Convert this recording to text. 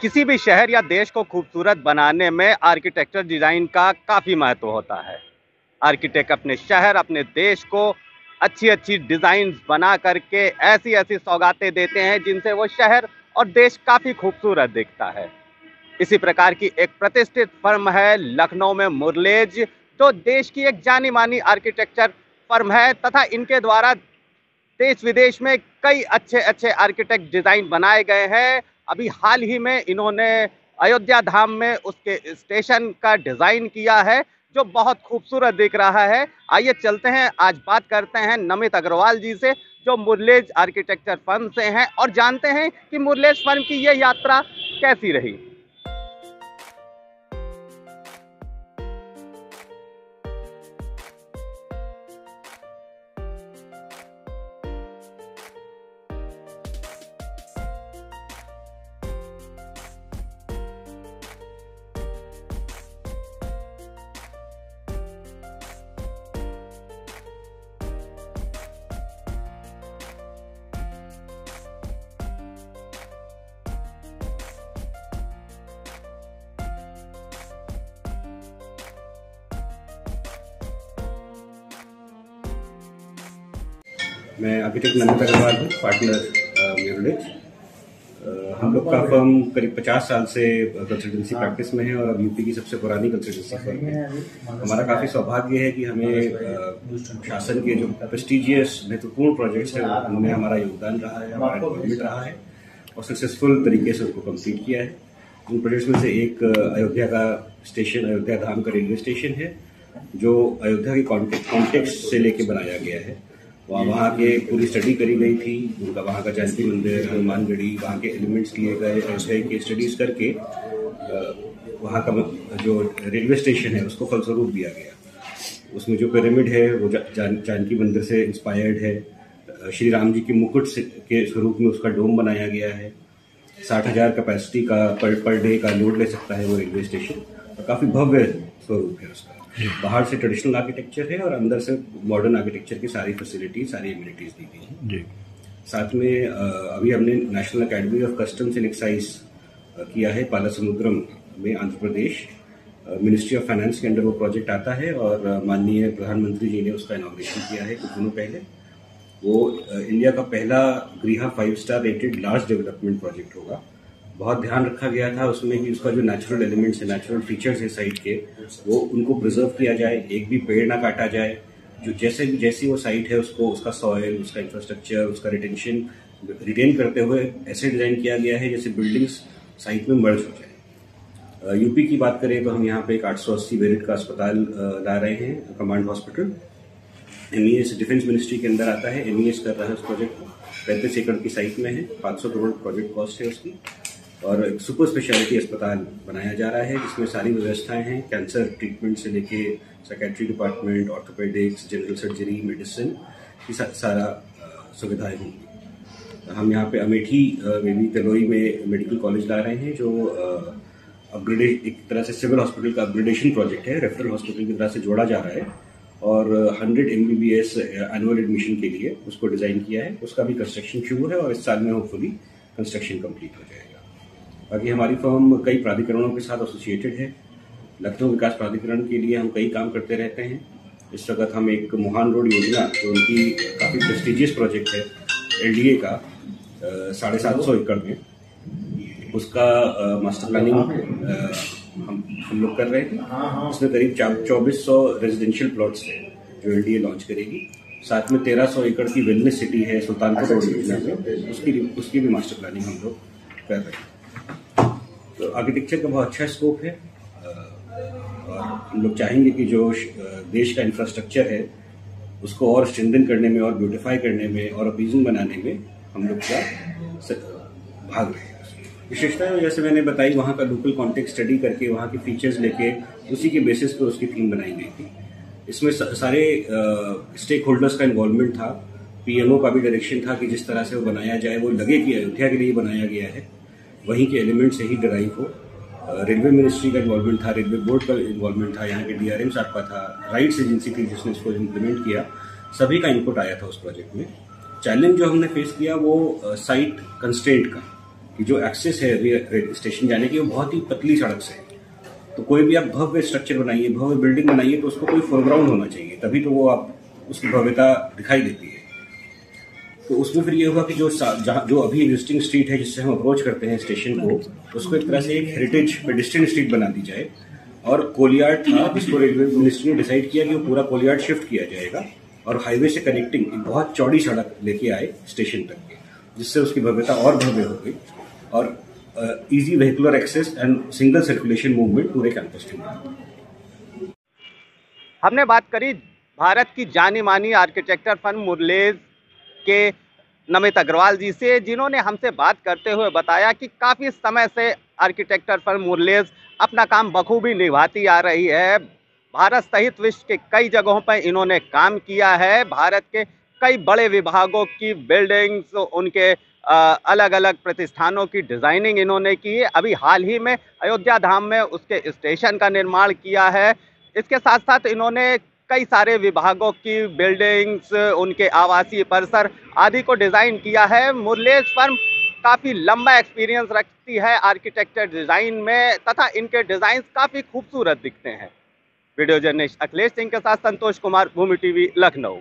किसी भी शहर या देश को खूबसूरत बनाने में आर्किटेक्चर डिजाइन का काफी महत्व होता है। आर्किटेक्ट अपने शहर, अपने देश को अच्छी अच्छी डिजाइन बना करके ऐसी ऐसी सौगातें देते हैं जिनसे वो शहर और देश काफी खूबसूरत दिखता है। इसी प्रकार की एक प्रतिष्ठित फर्म है लखनऊ में मुरलेज, जो देश की एक जानी मानी आर्किटेक्चर फर्म है तथा इनके द्वारा देश विदेश में कई अच्छे अच्छे आर्किटेक्ट डिजाइन बनाए गए हैं। अभी हाल ही में इन्होंने अयोध्या धाम में उसके स्टेशन का डिजाइन किया है जो बहुत खूबसूरत दिख रहा है। आइए चलते हैं, आज बात करते हैं नमित अग्रवाल जी से जो मुरलेज आर्किटेक्चर फर्म से हैं और जानते हैं कि मुरलेज फर्म की ये यात्रा कैसी रही। मैं आर्किटेक्ट नमित अग्रवाल हूँ, पार्टनर मुरलेज। हम लोग का फर्म करीब 50 साल से कंसल्टेंसी प्रैक्टिस में है और अब यूपी की सबसे पुरानी कंसल्टेंसी फर्म है। हमारा काफ़ी सौभाग्य है कि हमें शासन के जो प्रेस्टिजियस महत्वपूर्ण प्रोजेक्ट्स हैं उनमें हमारा योगदान रहा है, हमारा इन्वॉल्वमेंट रहा है और सक्सेसफुल तरीके से उसको कंप्लीट किया है। उन प्रोजेक्ट्स में से एक अयोध्या का स्टेशन, अयोध्या धाम का रेलवे स्टेशन है जो अयोध्या के कॉन्टेक्स्ट से लेके बनाया गया है। वहाँ के पूरी स्टडी करी गई थी, उनका वहाँ का जानकी मंदिर, हनुमानगढ़ी, वहाँ के एलिमेंट्स लिए गए, ऐसे के स्टडीज करके वहाँ का जो रेलवे स्टेशन है उसको फलस्वरूप दिया गया। उसमें जो पिरामिड है वो जानकी मंदिर से इंस्पायर्ड है। श्री राम जी के मुकुट के स्वरूप में उसका डोम बनाया गया है। 60,000 कैपेसिटी का पर डे का लोड ले सकता है वो रेलवे स्टेशन और काफ़ी भव्य स्वरूप है उसका। बाहर से ट्रेडिशनल आर्किटेक्चर है और अंदर से मॉडर्न आर्किटेक्चर की सारी फैसिलिटीज, सारी एमिनिटीज दी गई हैं। साथ में अभी हमने national academy of customs and excise किया है पालासमुद्रम में, Andhra Pradesh. Ministry of finance के अंडर वो प्रोजेक्ट आता है और माननीय प्रधानमंत्री जी ने उसका इनॉग्रेशन किया है कुछ दिनों पहले। वो इंडिया का पहला गृह 5 star rated large development project होगा। बहुत ध्यान रखा गया था उसमें कि उसका जो नेचुरल एलिमेंट्स है, नेचुरल फीचर्स है साइट के, वो उनको प्रिजर्व किया जाए, एक भी पेड़ ना काटा जाए। जो जैसी वो साइट है उसको, उसका सॉइल, उसका इंफ्रास्ट्रक्चर, उसका रिटेंशन रिटेन करते हुए ऐसे डिजाइन किया गया है जैसे बिल्डिंग्स साइट में मर्ज हो जाए। यूपी की बात करें तो हम यहाँ पे एक 880 बेड का अस्पताल ला रहे हैं, command hospital. MES defence ministry के अंदर आता है, MES कर रहा है उस प्रोजेक्ट को। 35 एकड़ की साइट में है, 500 करोड़ प्रोजेक्ट कॉस्ट है उसकी। और एक सुपर स्पेशलिटी अस्पताल बनाया जा रहा है जिसमें सारी व्यवस्थाएं हैं, कैंसर ट्रीटमेंट से लेके psychiatry department, orthopaedics, general surgery, medicine की सारा सुविधाएं होंगी। हम यहाँ पे अमेठी में भी तलोई में मेडिकल कॉलेज ला रहे हैं जो अपग्रेडेड, एक तरह से सिविल हॉस्पिटल का अपग्रेडेशन प्रोजेक्ट है, रेफरल हॉस्पिटल की तरह से जोड़ा जा रहा है और 100 MBBS एनुअल एडमिशन के लिए उसको डिजाइन किया है। उसका भी कंस्ट्रक्शन शुरू है और इस साल में होपफुली कंस्ट्रक्शन कंप्लीट हो जाएगा। बाकी हमारी फर्म कई प्राधिकरणों के साथ एसोसिएटेड है। लखनऊ विकास प्राधिकरण के लिए हम कई काम करते रहते हैं। इस वक्त हम एक मोहान रोड योजना, जो उनकी काफ़ी प्रेस्टिजियस प्रोजेक्ट है LDA का, 750 एकड़ में, उसका मास्टर प्लानिंग हम लोग कर रहे हैं। इसमें करीब 2400 रेजिडेंशियल प्लॉट्स हैं जो LDA लॉन्च करेगी। साथ में 1300 एकड़ की वेलनेस सिटी है सुल्तानपुर रोड योजना में, उसकी भी मास्टर प्लानिंग हम लोग कर रहे हैं। तो आर्किटेक्चर का बहुत अच्छा स्कोप है और हम लोग चाहेंगे कि जो देश का इंफ्रास्ट्रक्चर है उसको और स्ट्रेंथन करने में और ब्यूटिफाई करने में और अपीजिंग बनाने में हम लोग का भाग रहे हैं। विशेषताएं जैसे मैंने बताई, वहाँ का लोकल कॉन्टेक्स्ट स्टडी करके वहाँ के फीचर्स लेके उसी के बेसिस पे उसकी थीम बनाई गई थी। इसमें सारे स्टेक होल्डर्स का इन्वॉल्वमेंट था। PMO का भी डायरेक्शन था कि जिस तरह से वो बनाया जाए वो लगे कि अयोध्या के लिए बनाया गया है, वहीं के एलिमेंट से ही डिराइव हो। रेलवे मिनिस्ट्री का इन्वॉल्वमेंट था, रेलवे बोर्ड का इन्वॉल्वमेंट था, यहाँ के DRM साहब का था, राइट्स एजेंसी थी जिसने इसको इम्प्लीमेंट किया, सभी का इनपुट आया था उस प्रोजेक्ट में। चैलेंज जो हमने फेस किया वो साइट कंस्ट्रेंट का, कि जो एक्सेस है रेलवे स्टेशन जाने की वो बहुत ही पतली सड़क से है। तो कोई भी आप भव्य स्ट्रक्चर बनाइए, भव्य बिल्डिंग बनाइए, तो उसको कोई फोरग्राउंड होना चाहिए, तभी तो वो आप उसकी भव्यता दिखाई देती है। तो उसमें फिर ये हुआ कि जो अभी एग्जिस्टिंग स्ट्रीट है जिससे हम अप्रोच करते हैं स्टेशन को, उसको एक तरह से एक हेरिटेज पेडेस्ट्रियन स्ट्रीट बना दी जाए। और कोलियार्ड था जिसको रेलवे मिनिस्ट्री ने डिसाइड किया कि वो पूरा कोलियार्ड शिफ्ट किया जाएगा और हाईवे से कनेक्टिंग एक बहुत चौड़ी सड़क लेके आए स्टेशन तक के, जिससे उसकी भव्यता और भव्य हो गई और easy vehicular access and single circulation movement पूरे कैंपस में। हमने बात करी भारत की जानी मानी आर्किटेक्चर फर्म मुरलेज के नमित अग्रवाल जी से, जिन्होंने हमसे बात करते हुए बताया कि काफ़ी समय से आर्किटेक्चर फर्म मुरलेज अपना काम बखूबी निभाती आ रही है। भारत सहित विश्व के कई जगहों पर इन्होंने काम किया है। भारत के कई बड़े विभागों की बिल्डिंग्स, उनके अलग अलग प्रतिष्ठानों की डिज़ाइनिंग इन्होंने की है। अभी हाल ही में अयोध्या धाम में उसके स्टेशन का निर्माण किया है। इसके साथ साथ इन्होंने कई सारे विभागों की बिल्डिंग्स, उनके आवासीय परिसर आदि को डिज़ाइन किया है। मुरलेज फर्म काफ़ी लंबा एक्सपीरियंस रखती है आर्किटेक्चर डिज़ाइन में, तथा इनके डिज़ाइन काफ़ी खूबसूरत दिखते हैं। वीडियो जर्नलिस्ट अखिलेश सिंह के साथ संतोष कुमार, भूमि टीवी, लखनऊ।